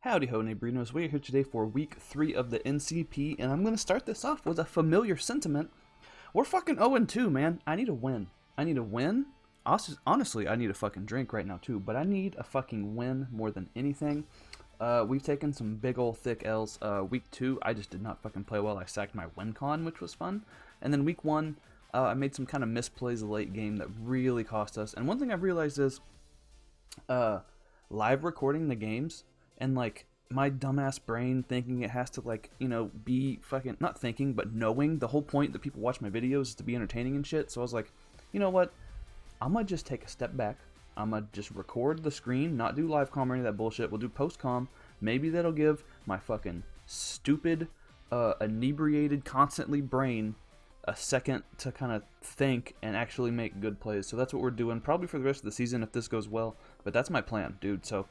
Howdy ho, neighborinos. We're here today for week 3 of the NCP, and I'm going to start this off with a familiar sentiment. We're fucking 0-2, man. I need a win. I need a win. Honestly, I need a fucking drink right now, too, but I need a fucking win more than anything. We've taken some big ol' thick L's. Week 2, I just did not fucking play well. I sacked my win con, which was fun. And then week 1, I made some kind of misplays late game that really cost us. And one thing I've realized is live recording the games and like my dumbass brain thinking it has to like, you know, be fucking, not thinking, but knowing the whole point that people watch my videos is to be entertaining and shit. So I was like, you know what? I'm gonna just take a step back. I'm gonna just record the screen, not do live comm or any of that bullshit. We'll do post comm. Maybe that'll give my fucking stupid, inebriated, constantly brain a second to kind of think and actually make good plays. So that's what we're doing probably for the rest of the season if this goes well. But that's my plan, dude. So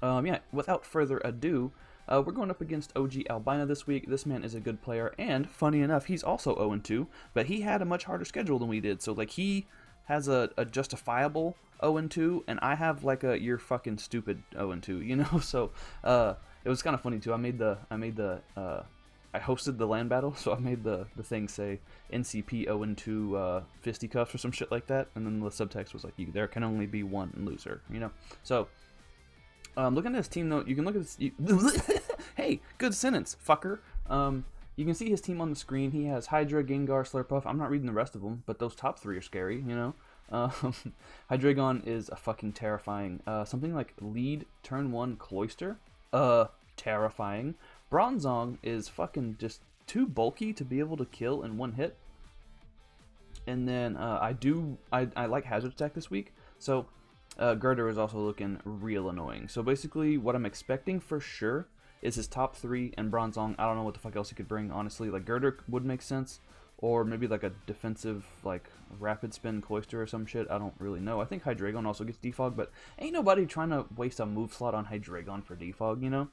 yeah, without further ado, we're going up against Ogalbina this week. This man is a good player, and funny enough, he's also 0-2, but he had a much harder schedule than we did. So like he has a justifiable 0-2, and I have like a you're fucking stupid 0-2, you know. So it was kind of funny too. I hosted the land battle, so I made the thing say NCP 0-2 Fisticuffs or some shit like that, and then the subtext was like, there can only be one loser, you know. So looking at his team though, you can look at this. Hey, good sentence, fucker. You can see his team on the screen. He has Hydra, Gengar, Slurpuff. I'm not reading the rest of them, but those top 3 are scary, you know. Hydreigon is a fucking terrifying. Something like lead turn 1 Cloyster. Terrifying. Bronzong is fucking just too bulky to be able to kill in one hit. And then I like Hazard Attack this week, so Girder is also looking real annoying. So basically what I'm expecting for sure is his top 3 and Bronzong. I don't know what the fuck else he could bring, honestly. Like Girder would make sense, or maybe like a defensive like rapid spin Cloyster or some shit. I don't really know. I think Hydreigon also gets defog, but ain't nobody trying to waste a move slot on Hydreigon for defog, you know.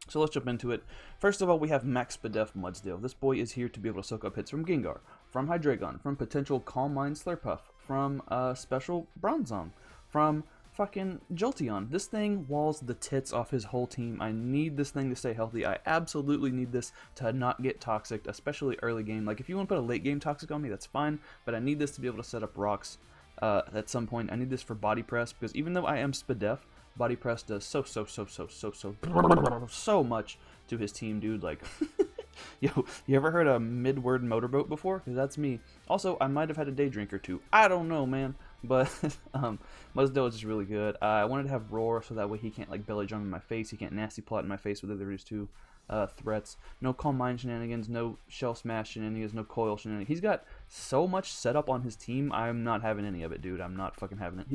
So let's jump into it. First of all, we have Max Spadef Mudsdale. This boy is here to be able to soak up hits from Gengar, from Hydreigon, from potential Calm Mind Slurpuff, from special Bronzong, from fucking Jolteon. This thing walls the tits off his whole team. I need this thing to stay healthy. I absolutely need this to not get toxic, especially early game. Like if you want to put a late game toxic on me, that's fine, but I need this to be able to set up rocks at some point. I need this for body press, because even though I am Spadef, body press does so much to his team, dude. Like, yo, you ever heard a mid-word motorboat before? Because that's me. Also, I might have had a day drink or two. I don't know, man. But Mudsdale is just really good. I wanted to have Roar so that way he can't like belly drum in my face. He can't nasty plot in my face with either of his 2 threats. No Calm Mind shenanigans, no Shell Smash shenanigans, no Coil shenanigans. He's got so much setup on his team. I'm not having any of it, dude. I'm not fucking having it.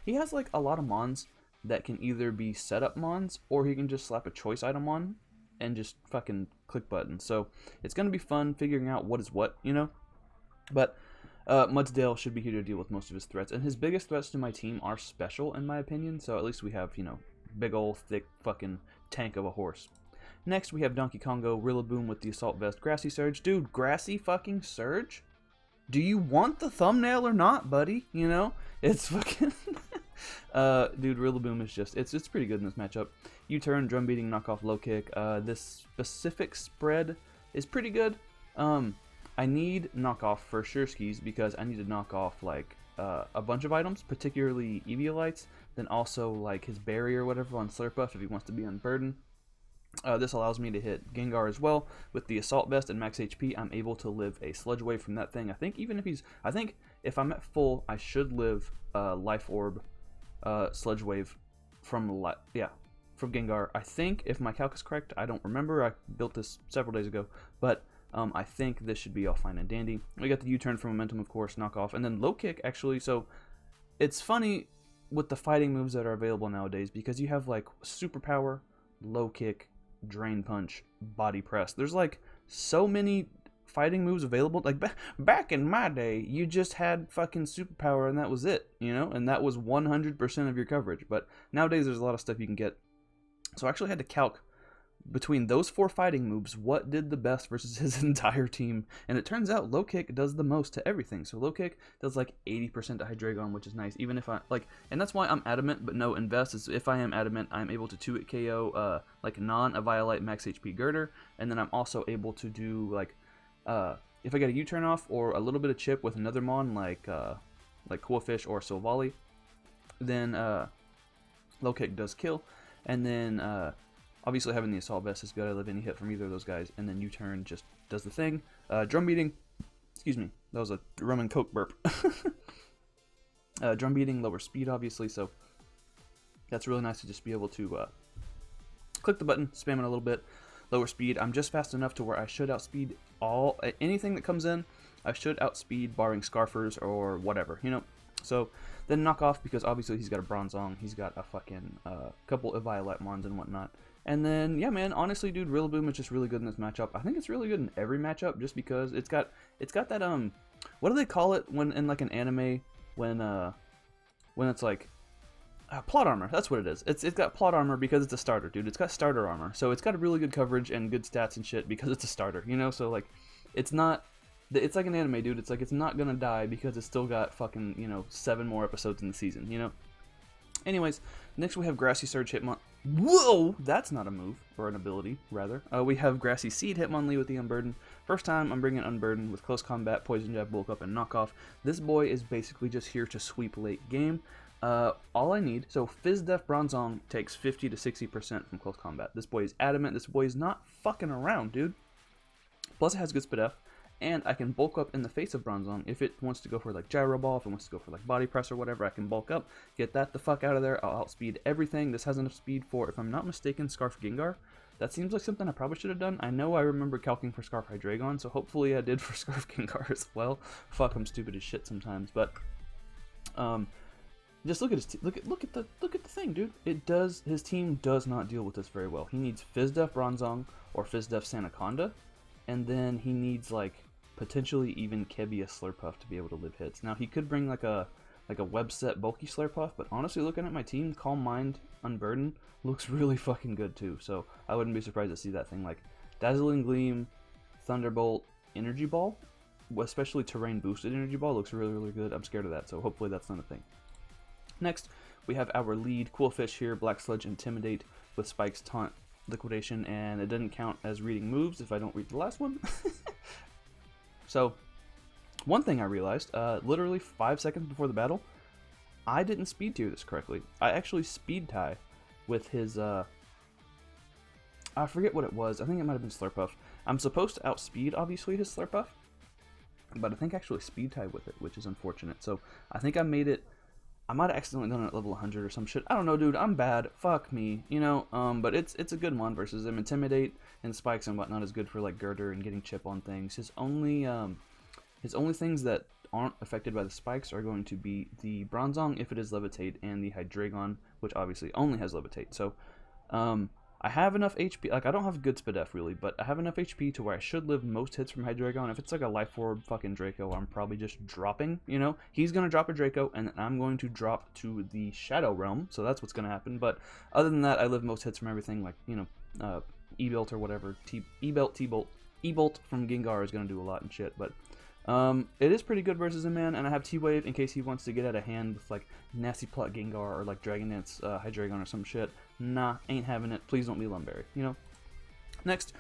He has like a lot of mons that can either be setup mons, or he can just slap a choice item on and just fucking click buttons. So it's going to be fun figuring out what is what, you know? But Mudsdale should be here to deal with most of his threats. And his biggest threats to my team are special, in my opinion. So at least we have, you know, big old thick fucking tank of a horse. Next, we have Donkey Kongo, Rillaboom with the Assault Vest, Grassy Surge. Dude, Grassy fucking Surge? Do you want the thumbnail or not, buddy? You know? It's fucking... dude, Rillaboom is just, it's pretty good in this matchup. U-turn, drum beating, knockoff, low kick. This specific spread is pretty good. I need knockoff for sure skis, because I need to knock off like a bunch of items, particularly Eviolites, then also like his barrier or whatever on Slurpuff if he wants to be unburdened. This allows me to hit Gengar as well. With the Assault Vest and max HP, I'm able to live a Sludge Wave from that thing. I think if I'm at full, I should live Life Orb Sludge Wave from Gengar. I think, if my calc is correct, I don't remember. I built this several days ago, but I think this should be all fine and dandy. We got the U-turn for momentum, of course, knockoff, and then low kick, actually. So it's funny with the fighting moves that are available nowadays, because you have like superpower, low kick, drain punch, body press. There's like so many fighting moves available. Like back in my day, you just had fucking superpower and that was it, you know, and that was 100% of your coverage. But nowadays there's a lot of stuff you can get. So I actually had to calc between those 4 fighting moves, what did the best versus his entire team? And it turns out low kick does the most to everything. So low kick does like 80% to Hydreigon, which is nice. Even if I like, and that's why I'm adamant. But no, invest is if I am adamant, I'm able to 2-hit KO like non-Eviolite max HP Girder, and then I'm also able to do like if I get a U-turn off or a little bit of chip with another mon like Quillfish or Silvally, then low kick does kill, and then obviously having the assault vest is good. I live any hit from either of those guys, and then U-turn just does the thing. Drum beating, excuse me, that was a rum and coke burp. Drum beating, lower speed obviously, so that's really nice to just be able to click the button, spam it a little bit. Lower speed, I'm just fast enough to where I should outspeed anything that comes in. I should outspeed barring Scarfers or whatever, you know. So then knock off, because obviously he's got a Bronzong, he's got a fucking couple of Violet Mons and whatnot. And then, yeah, man, honestly, dude, Rillaboom is just really good in this matchup. I think it's really good in every matchup, just because it's got that what do they call it when in like an anime when it's like plot armor? That's what it is. It's got plot armor because it's a starter, dude. It's got starter armor, so it's got a really good coverage and good stats and shit because it's a starter, you know. So like, it's like an anime, dude. It's like it's not gonna die because it's still got fucking, you know, 7 more episodes in the season, you know. Anyways, next we have Grassy Surge Hitmon. Whoa, that's not a move, or an ability, rather. We have Grassy Seed Hitmonlee with the Unburden. First time I'm bringing Unburden with Close Combat, Poison Jab, Bulk Up, and Knockoff. This boy is basically just here to sweep late game. All I need, so Fizdef Bronzong takes 50 to 60% from Close Combat. This boy is adamant, this boy is not fucking around, dude. Plus it has good Spidef, and I can bulk up in the face of Bronzong. If it wants to go for like Gyro Ball, if it wants to go for like Body Press or whatever, I can bulk up, get that the fuck out of there. I'll outspeed everything. This has enough speed for, if I'm not mistaken, Scarf Gengar. That seems like something I probably should have done. I know I remember calcing for Scarf Hydreigon, so hopefully I did for Scarf Gengar as well. Fuck, I'm stupid as shit sometimes, but just look at his look at the thing, dude. His team does not deal with this very well. He needs Fizdef Bronzong or Fizdef Sandaconda, and then he needs like potentially even Kebia Slurpuff to be able to live hits. Now he could bring like a web set bulky Slurpuff, but honestly, looking at my team, Calm Mind Unburden looks really fucking good too. So I wouldn't be surprised to see that thing like Dazzling Gleam, Thunderbolt, Energy Ball, especially Terrain Boosted Energy Ball looks really, really good. I'm scared of that, so hopefully that's not a thing. Next, we have our lead Quillfish here, Black Sludge Intimidate with Spike's Taunt Liquidation, and it doesn't count as reading moves if I don't read the last one. So, one thing I realized, literally 5 seconds before the battle, I didn't speed tier this correctly. I actually speed tie with his, I forget what it was. I think it might have been Slurpuff. I'm supposed to outspeed, obviously, his Slurpuff, but I think I actually speed tie with it, which is unfortunate. So, I think I made it, I might have accidentally done it at level 100 or some shit. I don't know, dude. I'm bad. Fuck me, you know. But it's a good one versus him. Intimidate and Spikes and whatnot is good for like Girder and getting chip on things. His only things that aren't affected by the Spikes are going to be the Bronzong if it is Levitate, and the Hydreigon, which obviously only has Levitate. So I have enough HP. Like, I don't have good Spidef really, but I have enough HP to where I should live most hits from Hydreigon. If it's like a Life Orb fucking Draco, I'm probably just dropping, you know? He's going to drop a Draco, and then I'm going to drop to the Shadow Realm, so that's what's going to happen. But other than that, I live most hits from everything, like, you know, E-Belt or whatever. E-Belt, T-Bolt. E-Bolt from Gengar is going to do a lot and shit, but it is pretty good versus him, man, and I have T-Wave in case he wants to get out of hand with, like, Nasty Plot Gengar or, like, Dragon Dance Hydreigon or some shit. Nah, ain't having it. Please don't be Lumberry, you know? Next,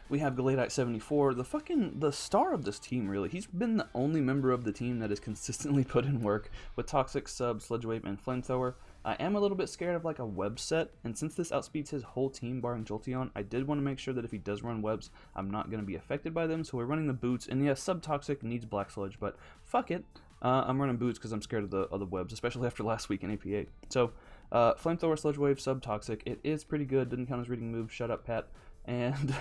we have Galeadite74, the star of this team, really. He's been the only member of the team that has consistently put in work with Toxic, Sub, Sludge Wave, and Flamethrower. I am a little bit scared of, like, a web set, and since this outspeeds his whole team, barring Jolteon, I did want to make sure that if he does run webs, I'm not going to be affected by them, so we're running the boots, and yes, Sub-Toxic needs Black Sludge, but fuck it. I'm running boots because I'm scared of the webs, especially after last week in APA. So, Flamethrower, Sludge Wave, Sub-Toxic, it is pretty good, doesn't count as reading moves, shut up, Pat, and,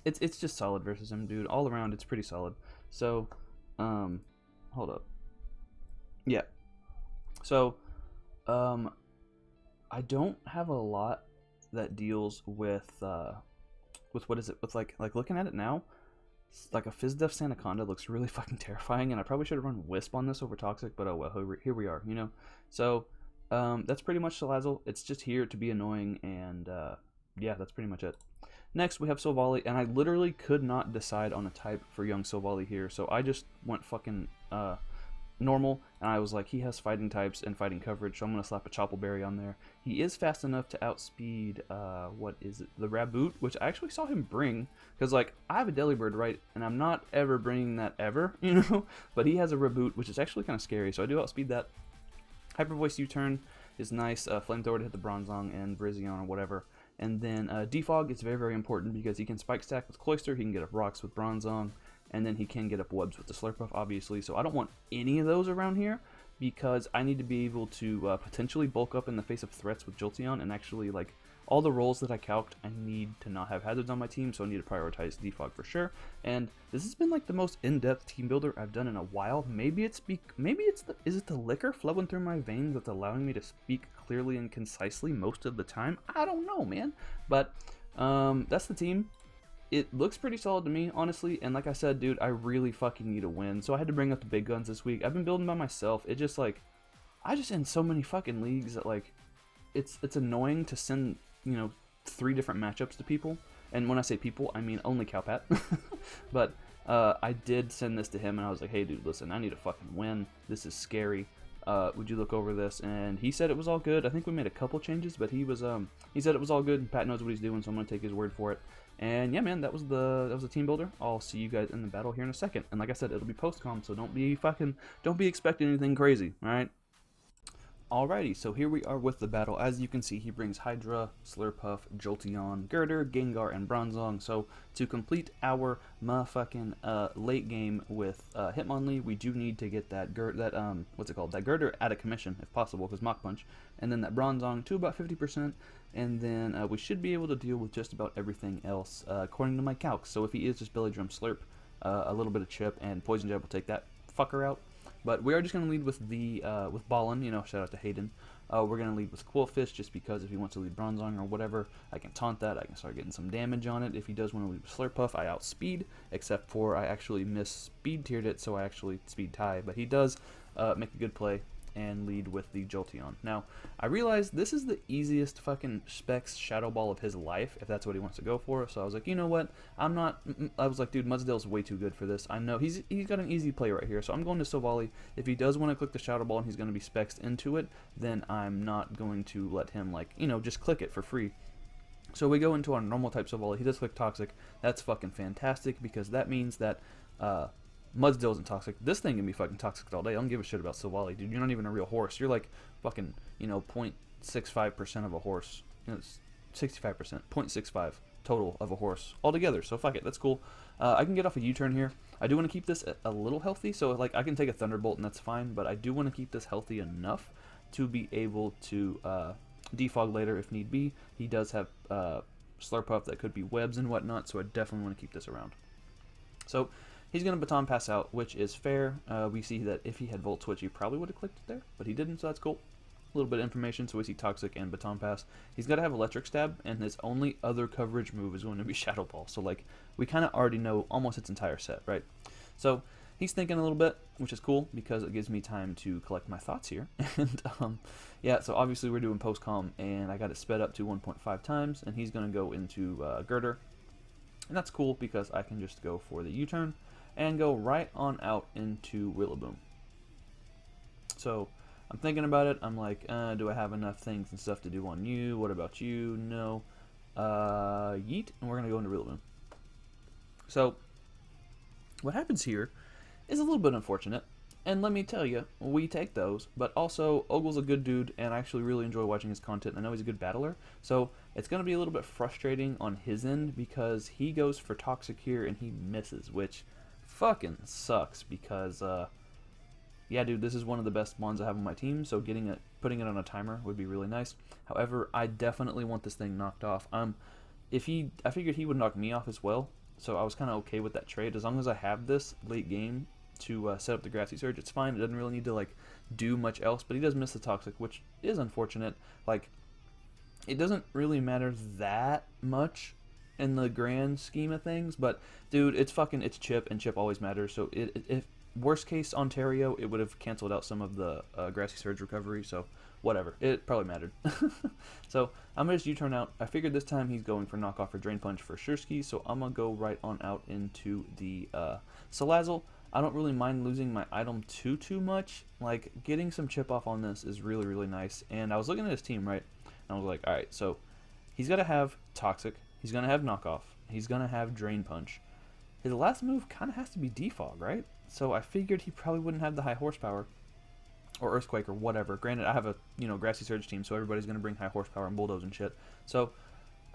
it's just solid versus him, dude. All around, it's pretty solid. So, hold up. Yeah. So, I don't have a lot that deals with what is it? With like looking at it now, like a Fizdef Sandaconda looks really fucking terrifying, and I probably should have run Wisp on this over Toxic, but oh well, here we are, you know. So, that's pretty much Salazzle. It's just here to be annoying and yeah, that's pretty much it. Next, we have Silvally, and I literally could not decide on a type for young Silvally here, so I just went fucking normal, and I was like, he has fighting types and fighting coverage, so I'm going to slap a Choppleberry on there. He is fast enough to outspeed, what is it, the Raboot, which I actually saw him bring, because, like, I have a Delibird, right, and I'm not ever bringing that ever, you know, but he has a Raboot, which is actually kind of scary, so I do outspeed that. Hyper Voice U-turn is nice, Flamethrower to hit the Bronzong and Brazion or whatever. And then Defog is very, very important because he can Spike Stack with Cloyster, he can get up Rocks with Bronzong, and then he can get up Webs with the Slurpuff, obviously. So I don't want any of those around here because I need to be able to potentially bulk up in the face of threats with Jolteon, and actually, like, all the roles that I calced, I need to not have hazards on my team, so I need to prioritize Defog for sure. And this has been like the most in-depth team builder I've done in a while. Maybe it's is it the liquor flowing through my veins that's allowing me to speak clearly and concisely most of the time? I don't know, man. But that's the team. It looks pretty solid to me, honestly, and like I said, dude, I really fucking need a win, so I had to bring up the big guns this week. I've been building by myself. It just, like, I just in so many fucking leagues that, like, it's annoying to send, you know, 3 different matchups to people, and when I say people, I mean only Cowpat. But I did send this to him, and I was like, hey, dude, listen, I need a fucking win. This is scary. Would you look over this? And he said it was all good. I think we made a couple changes, but he said it was all good, and Pat knows what he's doing, so I'm gonna take his word for it. And yeah, man, that was the team builder. I'll see you guys in the battle here in a second. And like I said, it'll be post-com, so don't be expecting anything crazy, all right? Alrighty, so here we are with the battle. As you can see, he brings Hydra, Slurpuff, Jolteon, Girder, Gengar, and Bronzong. So to complete our motherfucking late game with Hitmonlee, we do need to get that that Girder out of commission if possible, because Mach Punch, and then that Bronzong to about 50%, and then we should be able to deal with just about everything else according to my calcs. So if he is just Belly Drum Slurp, a little bit of Chip, and Poison Jab will take that fucker out. But we are just going to lead with with Ballin, you know, shout out to Hayden. We're going to lead with Quillfish just because if he wants to lead Bronzong or whatever, I can taunt that. I can start getting some damage on it. If he does want to lead with Slurpuff, I outspeed, except for I actually speed tiered it, so I actually speed tie. But he does make a good play and lead with the Jolteon. Now, I realize this is the easiest fucking Specs Shadow Ball of his life, if that's what he wants to go for. So I was like, you know what? I was like, dude, Mudsdale's way too good for this. I know he's got an easy play right here, so I'm going to Silvally. If he does want to click the Shadow Ball and he's going to be Specs into it, then I'm not going to let him, like, you know, just click it for free. So we go into our normal type Silvally. He does click Toxic. That's fucking fantastic because that means that Mudsdale isn't toxic. This thing can be fucking toxic all day. I don't give a shit about Silvally, dude. You're not even a real horse. You're like fucking, you know, 0.65% of a horse. You know, it's 65%, 0.65 total of a horse altogether. So fuck it, that's cool. I can get off a U-turn here. I do want to keep this a little healthy, so like I can take a Thunderbolt and that's fine, but I do want to keep this healthy enough to be able to defog later if need be. He does have Slurpuff that could be webs and whatnot, so I definitely want to keep this around. So he's going to Baton Pass out, which is fair. We see that if he had Volt Switch, he probably would have clicked it there, but he didn't, so that's cool. A little bit of information, so we see Toxic and Baton Pass. He's got to have Electric Stab, and his only other coverage move is going to be Shadow Ball. So, like, we kind of already know almost its entire set, right? So he's thinking a little bit, which is cool, because it gives me time to collect my thoughts here. And, yeah, so obviously we're doing post-com, and I got it sped up to 1.5 times, and he's going to go into Girder. And that's cool, because I can just go for the U-turn and go right on out into Rillaboom. So I'm thinking about it. I'm like, do I have enough things and stuff to do on you? What about you? No. Yeet, and we're going to go into Rillaboom. So what happens here is a little bit unfortunate. And let me tell you, we take those, but also Ogle's a good dude, and I actually really enjoy watching his content. I know he's a good battler, so it's going to be a little bit frustrating on his end because he goes for Toxic here and he misses, which fucking sucks because, yeah, dude, this is one of the best ones I have on my team, so putting it on a timer would be really nice. However, I definitely want this thing knocked off. I figured he would knock me off as well, so I was kind of okay with that trade. As long as I have this late game to set up the Grassy Surge, it's fine. It doesn't really need to, like, do much else, but he does miss the Toxic, which is unfortunate. Like, it doesn't really matter that much in the grand scheme of things, but dude, it's Chip, and Chip always matters. So if worst case Ontario, it would have canceled out some of the Grassy Surge recovery, so whatever. It probably mattered. So I'm going to just U-turn out. I figured this time he's going for knockoff or drain punch for sure ski, so I'm going to go right on out into the Salazzle. I don't really mind losing my item too much. Like, getting some chip off on this is really, really nice. And I was looking at his team, right? And I was like, alright, so he's got to have Toxic. He's going to have knockoff. He's going to have drain punch. His last move kind of has to be defog, right? So I figured he probably wouldn't have the high horsepower or earthquake or whatever. Granted, I have a grassy surge team, so everybody's going to bring high horsepower and bulldoze and shit. So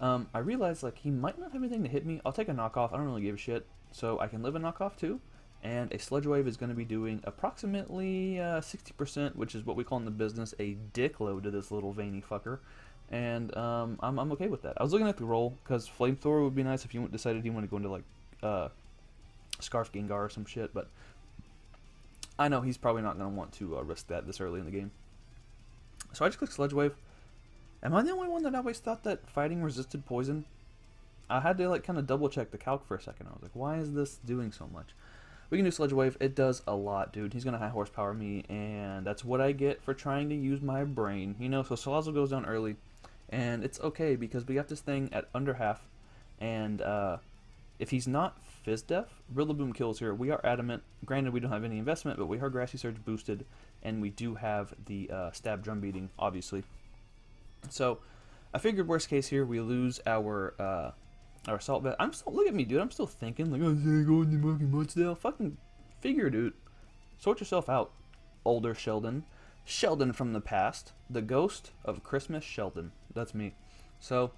I realized like he might not have anything to hit me. I'll take a knockoff. I don't really give a shit. So I can live a knockoff too. And a Sludge Wave is going to be doing approximately 60%, which is what we call in the business a dick load to this little veiny fucker. And I'm okay with that. I was looking at the roll because Flamethrower would be nice if you decided you want to go into like Scarf Gengar or some shit, but I know he's probably not going to want to risk that this early in the game. So I just clicked Sludge Wave. Am I the only one that always thought that fighting resisted poison? I had to like kind of double check the calc for a second. I was like, why is this doing so much? We can do Sludge Wave. It does a lot, dude. He's going to high horsepower me, and that's what I get for trying to use my brain. So Salazzle goes down early, and it's okay because we got this thing at under half, and if he's not Fizz Def, Rillaboom kills here. We are adamant. Granted, we don't have any investment, but we are Grassy Surge boosted, and we do have the Stab Drum Beating, obviously. So I figured worst case here, we lose our Assault Vest. Look at me, dude. I'm still thinking, like, oh, I'm going to fucking Mudsdale. Fucking figure, dude. Sort yourself out, older Sheldon. Sheldon from the past. The ghost of Christmas Sheldon. That's me. So,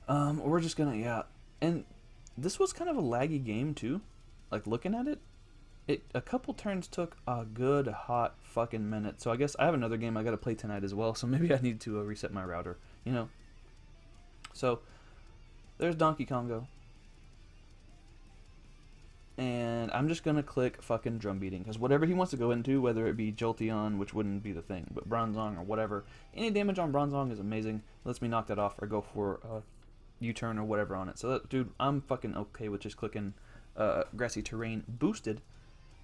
we're just gonna, yeah. And this was kind of a laggy game, too. Like, looking at it, a couple turns took a good hot fucking minute. So I guess I have another game I gotta play tonight as well. So maybe I need to reset my router, So, there's Donkey Kongo. And I'm just going to click fucking Drum Beating. Because whatever he wants to go into, whether it be Jolteon, which wouldn't be the thing, but Bronzong or whatever, any damage on Bronzong is amazing. Lets me knock that off or go for a U-turn or whatever on it. So, dude, I'm fucking okay with just clicking Grassy Terrain boosted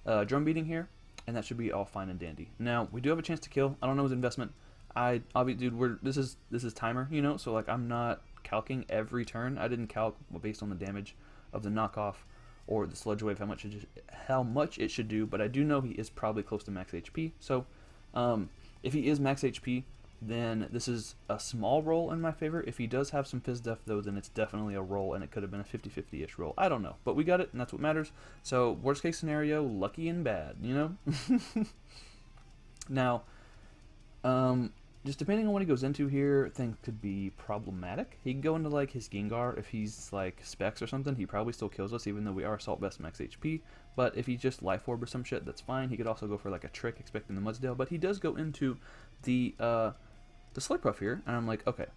Drum Beating here. And that should be all fine and dandy. Now, we do have a chance to kill. I don't know his investment. I'll be, dude, this is timer, so like I'm not calcing every turn. I didn't calc based on the damage of the knockoff or the Sludge Wave how much it should do, but I do know he is probably close to max HP. So if he is max HP, then this is a small roll in my favor. If he does have some Fizz Def though, then it's definitely a roll, and it could have been a 50-50-ish roll. I don't know, but we got it, and that's what matters. So worst case scenario, lucky and bad, Now, just depending on what he goes into here, things could be problematic. He can go into like his Gengar if he's like Specs or something. He probably still kills us even though we are Assault Vest max HP. But if he's just Life Orb or some shit, that's fine. He could also go for like a Trick expecting the Mudsdale. But he does go into the Slurpuff here. And I'm like, okay,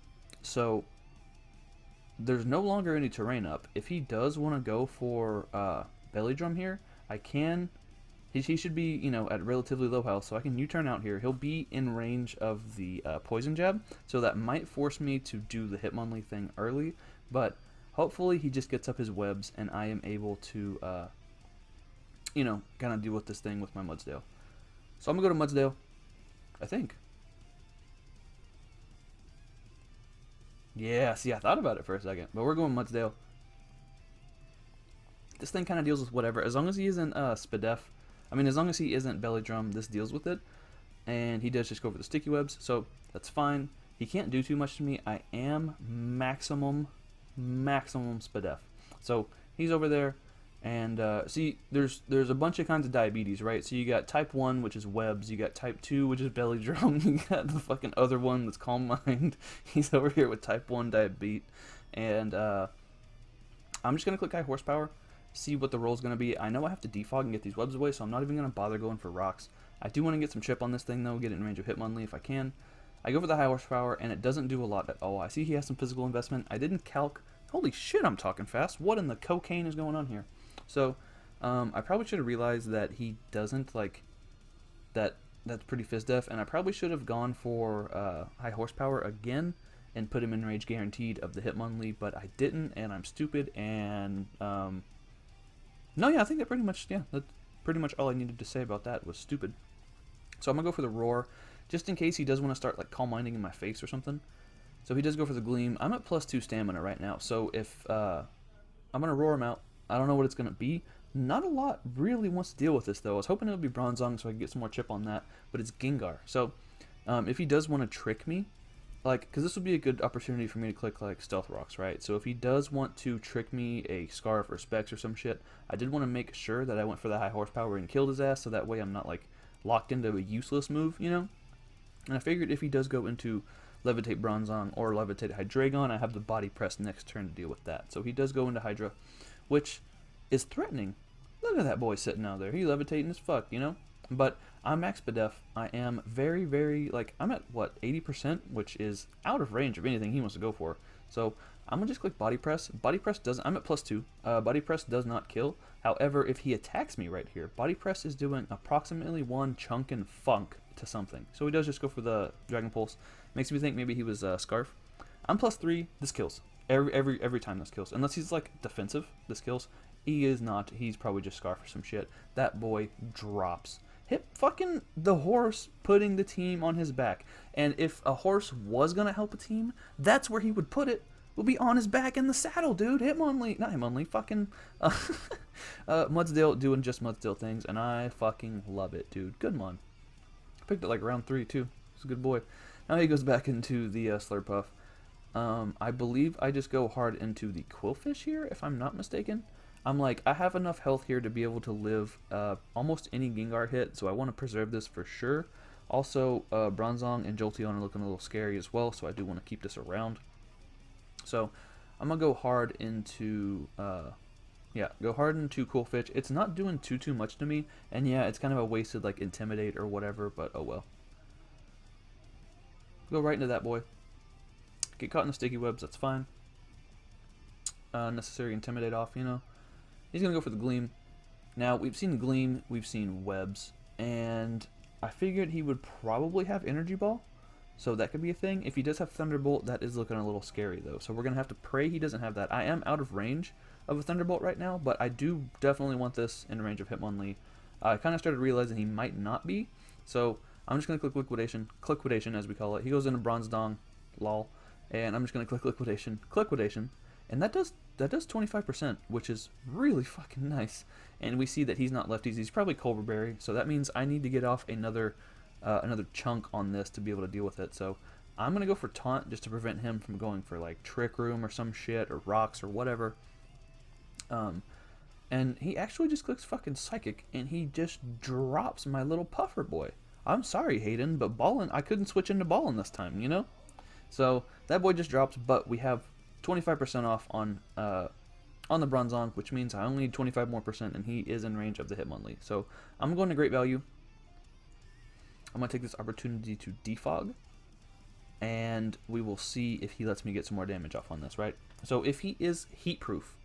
so there's no longer any terrain up. If he does want to go for Belly Drum here, I can. He should be, at relatively low health, so I can U-turn out here. He'll be in range of the Poison Jab, so that might force me to do the Hitmonlee thing early, but hopefully he just gets up his webs and I am able to, kind of deal with this thing with my Mudsdale. So I'm going to go to Mudsdale, I think. Yeah, see, I thought about it for a second, but we're going Mudsdale. This thing kind of deals with whatever, as long as he isn't Spadef. As long as he isn't Belly Drum, this deals with it. And he does just go for the Sticky Webs, so that's fine. He can't do too much to me. I am maximum Spadef. So he's over there, and see, there's a bunch of kinds of diabetes, right? So you got Type 1, which is Webs. You got Type 2, which is Belly Drum. You got the fucking other one that's Calm Mind. He's over here with Type 1 Diabetes. And I'm just going to click High Horsepower. See what the roll's going to be. I know I have to defog and get these webs away, so I'm not even going to bother going for rocks. I do want to get some chip on this thing, though, get it in range of Hitmonlee if I can. I go for the high horsepower, and it doesn't do a lot at all. I see he has some physical investment. I didn't calc. Holy shit, I'm talking fast. What in the cocaine is going on here? So, I probably should have realized that he doesn't, like, that's pretty Fizz Def, and I probably should have gone for high horsepower again and put him in range guaranteed of the Hitmonlee, but I didn't, and I'm stupid, and, no, yeah, I think that's pretty much all I needed to say about that was stupid. So I'm going to go for the Roar. just in case he does want to start like calm minding in my face or something. So he does go for the Gleam. I'm at +2 stamina right now, so if I'm gonna roar him out. I don't know what it's gonna be. Not a lot really wants to deal with this though. I was hoping it would be Bronzong so I could get some more chip on that, but it's Gengar. So if he does want to trick me, like, because this would be a good opportunity for me to click like Stealth Rocks, right? So if he does want to trick me a Scarf or Specs or some shit, I did want to make sure that I went for the high horsepower and killed his ass, so that way I'm not like locked into a useless move, you know? And I figured if he does go into Levitate Bronzong or Levitate Hydreigon, I have the Body Press next turn to deal with that. So he does go into Hydra, which is threatening. Look at that boy sitting out there. He levitating as fuck, you know? But I'm max Bedef. I am very, very, like, I'm at, what, 80%, which is out of range of anything he wants to go for. So I'm going to just click Body Press. Body Press doesn't, I'm at +2. Body Press does not kill. However, if he attacks me right here, Body Press is doing approximately 1 chunk and funk to something. So he does just go for the Dragapults. Makes me think maybe he was Scarf. I'm +3. This kills. Every time this kills. Unless he's, like, defensive, this kills. He is not. He's probably just Scarf or some shit. That boy drops. Hit fucking the horse putting the team on his back. And if a horse was going to help a team, that's where he would put it. Would be on his back in the saddle, dude. Hitmonlee. Not Hitmonlee. Fucking Mudsdale doing just Mudsdale things. And I fucking love it, dude. Good mon. Picked it like round 3, too. He's a good boy. Now he goes back into the Slurpuff. I believe I just go hard into the Quillfish here, if I'm not mistaken. I'm like, I have enough health here to be able to live almost any Gengar hit, so I want to preserve this for sure. Also, Bronzong and Jolteon are looking a little scary as well, so I do want to keep this around. So, I'm going to go hard into, go hard into Quillfish. It's not doing too much to me, and yeah, it's kind of a wasted, like, Intimidate or whatever, but oh well. Go right into that boy. Get caught in the sticky webs, that's fine. Necessary Intimidate off, you know. He's going to go for the Gleam. Now, we've seen Gleam, we've seen Webs, and I figured he would probably have Energy Ball, so that could be a thing. If he does have Thunderbolt, that is looking a little scary, though, so we're going to have to pray he doesn't have that. I am out of range of a Thunderbolt right now, but I do definitely want this in range of Hitmonlee. I kind of started realizing he might not be, so I'm just going to click Liquidation as we call it. He goes into Bronzong, lol, and I'm just going to click Liquidation, and that does 25%, which is really fucking nice. And we see that he's not lefties, he's probably Culver Berry, so that means I need to get off another chunk on this to be able to deal with it. So I'm going to go for Taunt just to prevent him from going for like Trick Room or some shit, or Rocks or whatever. And he actually just clicks fucking Psychic, and he just drops my little puffer boy. I'm sorry, Hayden, but Ballin', I couldn't switch into Ballin' this time, you know? So that boy just drops, but we have 25% off on the Bronzong, which means I only need 25% more, and he is in range of the Hitmonlee. So I'm going to Great Value. I'm going to take this opportunity to defog, and we will see if he lets me get some more damage off on this, right? So if he is heat proof,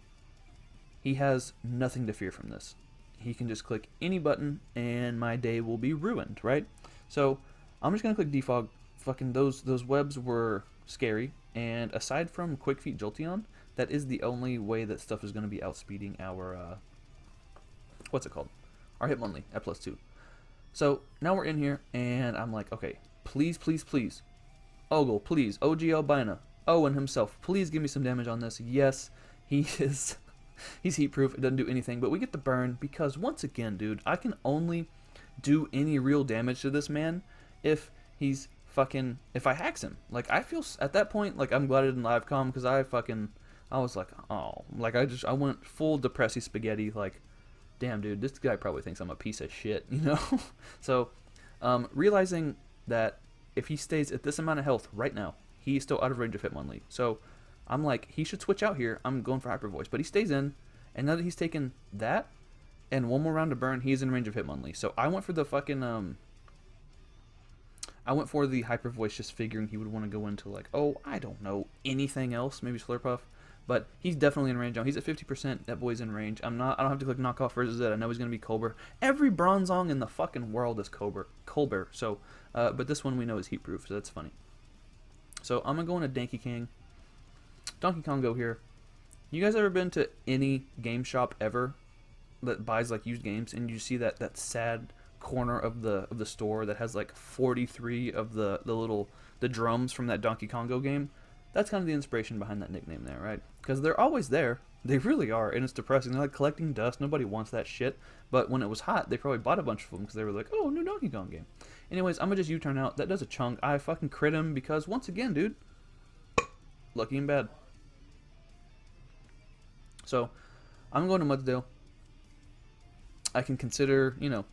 he has nothing to fear from this. He can just click any button, and my day will be ruined, right? So I'm just going to click defog. Fucking those webs were scary. And aside from Quick Feet Jolteon, that is the only way that stuff is going to be outspeeding our, what's it called? Our Hitmonlee at +2. So now we're in here, and I'm like, okay, please, please, please. Ogle, please. Ogalbina. Owen himself, please give me some damage on this. Yes, he is. He's heat proof. It doesn't do anything, but we get the burn because once again, dude, I can only do any real damage to this man if he's if I hacks him. Like, I feel at that point like I'm glad I didn't live comm, because I was like, oh, like I went full depressy spaghetti, like, damn, dude, this guy probably thinks I'm a piece of shit, you know? So realizing that if he stays at this amount of health right now, he's still out of range of Hitmonlee. So I'm like, he should switch out here. I'm going for Hyper Voice, but he stays in, and now that he's taken that and one more round to burn, he's in range of Hitmonlee. So I went for the fucking I went for the Hyper Voice, just figuring he would want to go into, like, oh, I don't know, anything else, maybe Slurpuff, but he's definitely in range now. He's at 50%. That boy's in range. I don't have to click knockoff versus it. I know he's gonna be Colbert. Every Bronzong in the fucking world is Colbert. So, but this one we know is heat proof, so that's funny. So I'm gonna go into Donkey Kongo here. You guys ever been to any game shop ever that buys like used games, and you see that sad corner of the store that has like 43 of the drums from that Donkey Kongo game. That's kind of the inspiration behind that nickname there, right? Because they're always there. They really are, and it's depressing. They're like collecting dust. Nobody wants that shit. But when it was hot, they probably bought a bunch of them because they were like, oh, new Donkey Kong game. Anyways, I'm going to just U-turn out. That does a chunk. I fucking crit him because, once again, dude, lucky and bad. So, I'm going to Mudsdale. I can consider, you know,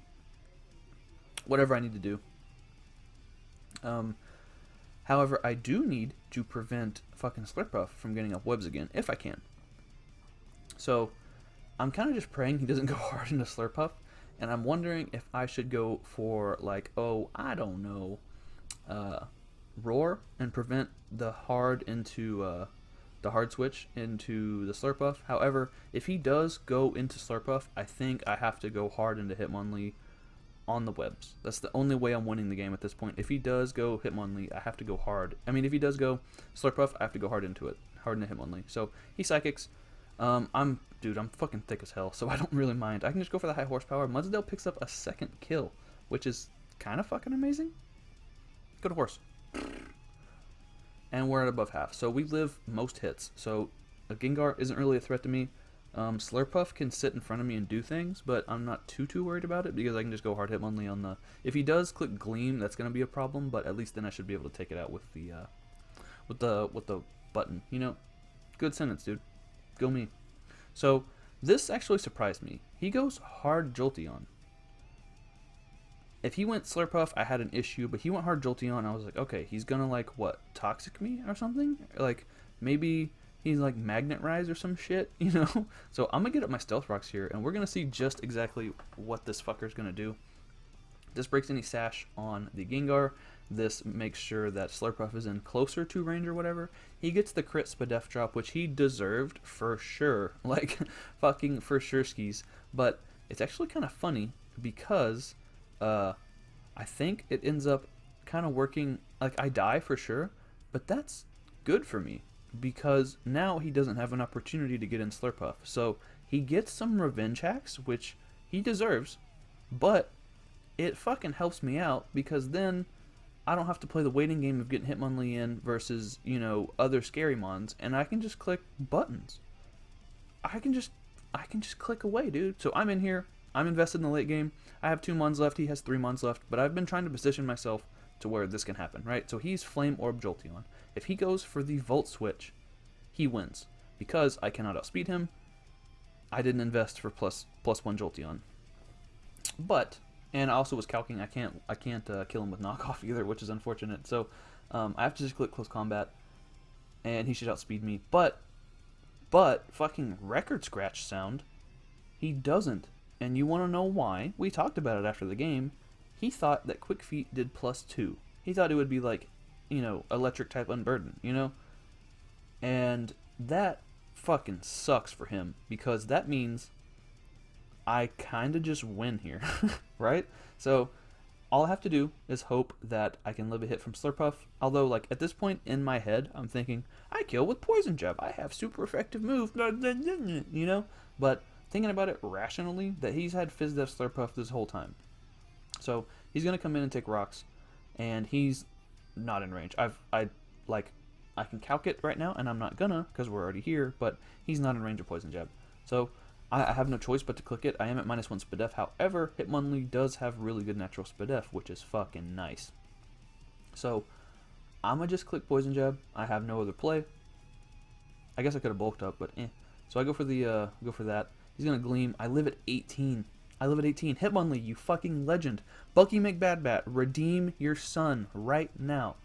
whatever I need to do. However, I do need to prevent fucking Slurpuff from getting up webs again, if I can. So, I'm kind of just praying he doesn't go hard into Slurpuff, and I'm wondering if I should go for, like, oh, I don't know, Roar, and prevent the hard into, the hard switch into the Slurpuff. However, if he does go into Slurpuff, I think I have to go hard into Hitmonlee on the webs. That's the only way I'm winning the game at this point. If he does go Hitmonlee, I have to go hard. I mean, if he does go Slurpuff, I have to go hard into it. Hard into Hitmonlee. So, he Psychics. I'm fucking thick as hell, so I don't really mind. I can just go for the high horsepower. Mudsdale picks up a second kill, which is kind of fucking amazing. Good horse. And we're at above half. So we live most hits. So a Gengar isn't really a threat to me. Slurpuff can sit in front of me and do things, but I'm not too worried about it because I can just go hard Hitmonlee on the... If he does click Gleam, that's going to be a problem, but at least then I should be able to take it out with the button. You know, good sentence, dude. Go me. So this actually surprised me. He goes hard Jolteon. If he went Slurpuff, I had an issue, but he went hard Jolteon. I was like, okay, he's gonna like what, Toxic me or something? Like maybe he's like Magnet Rise or some shit, you know? So I'm gonna get up my Stealth Rocks here, and we're gonna see just exactly what this fucker's gonna do. This breaks any sash on the Gengar. This makes sure that Slurpuff is in closer to range or whatever. He gets the crit Spadef drop, which he deserved for sure. Like, fucking for sure skis. But it's actually kind of funny because I think it ends up kind of working. Like, I die for sure, but that's good for me because now he doesn't have an opportunity to get in Slurpuff. So he gets some revenge hacks, which he deserves, but it fucking helps me out because then I don't have to play the waiting game of getting Hitmonlee in versus, you know, other scary mons, and I can just click buttons. I can just click away, dude. So I'm in here. I'm invested in the late game. I have 2 mons left. He has 3 mons left, but I've been trying to position myself to where this can happen, right? So he's Flame Orb Jolteon. If he goes for the Volt Switch, he wins because I cannot outspeed him. I didn't invest for plus 1 Jolteon, but. And I also was calcing I can't kill him with knockoff either, which is unfortunate. So I have to just click close combat, and he should outspeed me. But fucking record scratch sound, he doesn't. And you want to know why? We talked about it after the game. He thought that Quick Feet did +2. He thought it would be like, you know, electric type unburden, you know? And that fucking sucks for him because that means I kind of just win here, right? So all I have to do is hope that I can live a hit from Slurpuff. Although, like, at this point in my head, I'm thinking, I kill with Poison Jab. I have super effective move, you know? But thinking about it rationally, that he's had Fizdef Slurpuff this whole time. So he's going to come in and take rocks, and he's not in range. I can calc it right now, and I'm not gonna, because we're already here, but he's not in range of Poison Jab. So I have no choice but to click it. I am at -1 Spadef. However, Hitmonlee does have really good natural Spadef, which is fucking nice. So I'm going to just click Poison Jab. I have no other play. I guess I could have bulked up, but eh. So I go for that. He's going to Gleam. I live at 18. Hitmonlee, you fucking legend. Bucky McBadbat, redeem your son right now.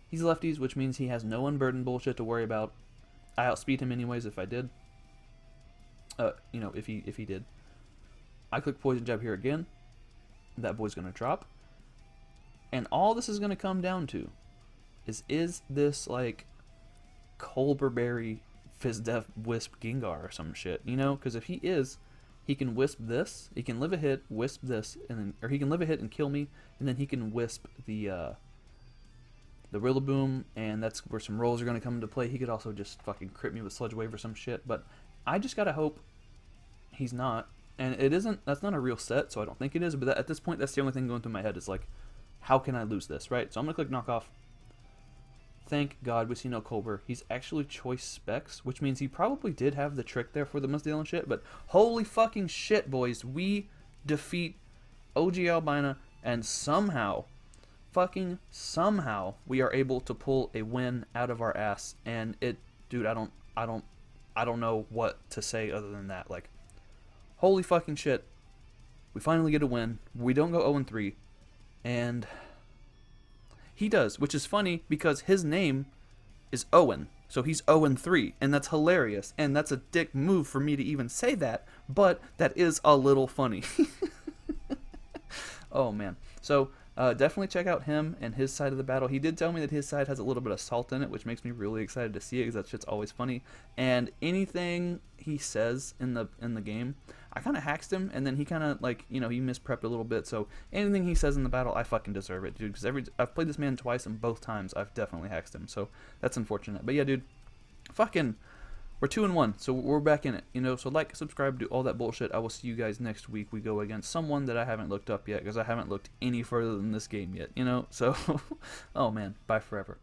He's lefties, which means he has no unburdened bullshit to worry about. I outspeed him anyways if I did. You know, if he did. I click Poison Jab here again. That boy's going to drop. And all this is going to come down to is this, like, Colberberry Fizdef Wisp Gengar or some shit, you know? Because if he is, he can Wisp this, he can live a hit, Wisp this, and then, or he can live a hit and kill me, and then he can Wisp the Rillaboom, and that's where some rolls are going to come into play. He could also just fucking crit me with Sludge Wave or some shit, but I just gotta hope he's not, And it isn't, that's not a real set, so I don't think it is, but at this point, that's the only thing going through my head is like, how can I lose this, right? So I'm going to click knockoff. Thank God we see no Culber. He's actually choice specs, which means he probably did have the trick there for the Muzdale and shit, but holy fucking shit, boys. We defeat OG Albina, and somehow, fucking somehow, we are able to pull a win out of our ass. And it, dude, I don't know what to say other than that. Like, holy fucking shit. We finally get a win. We don't go 0-3, and he does, which is funny because his name is Owen, so he's 0-3, and that's hilarious, and that's a dick move for me to even say that, but that is a little funny. Oh man. So definitely check out him and his side of the battle. He did tell me that his side has a little bit of salt in it, which makes me really excited to see it, because that shit's always funny. And anything he says in the game, I kind of hacked him, and then he kind of, like, you know, he misprepped a little bit. So anything he says in the battle, I fucking deserve it, dude. Because I've played this man twice, and both times I've definitely hacked him. So that's unfortunate. But yeah, dude, fucking, we're 2-1, so we're back in it, you know. So like, subscribe, do all that bullshit. I will see you guys next week. We go against someone that I haven't looked up yet, because I haven't looked any further than this game yet, you know. So, oh man, bye forever.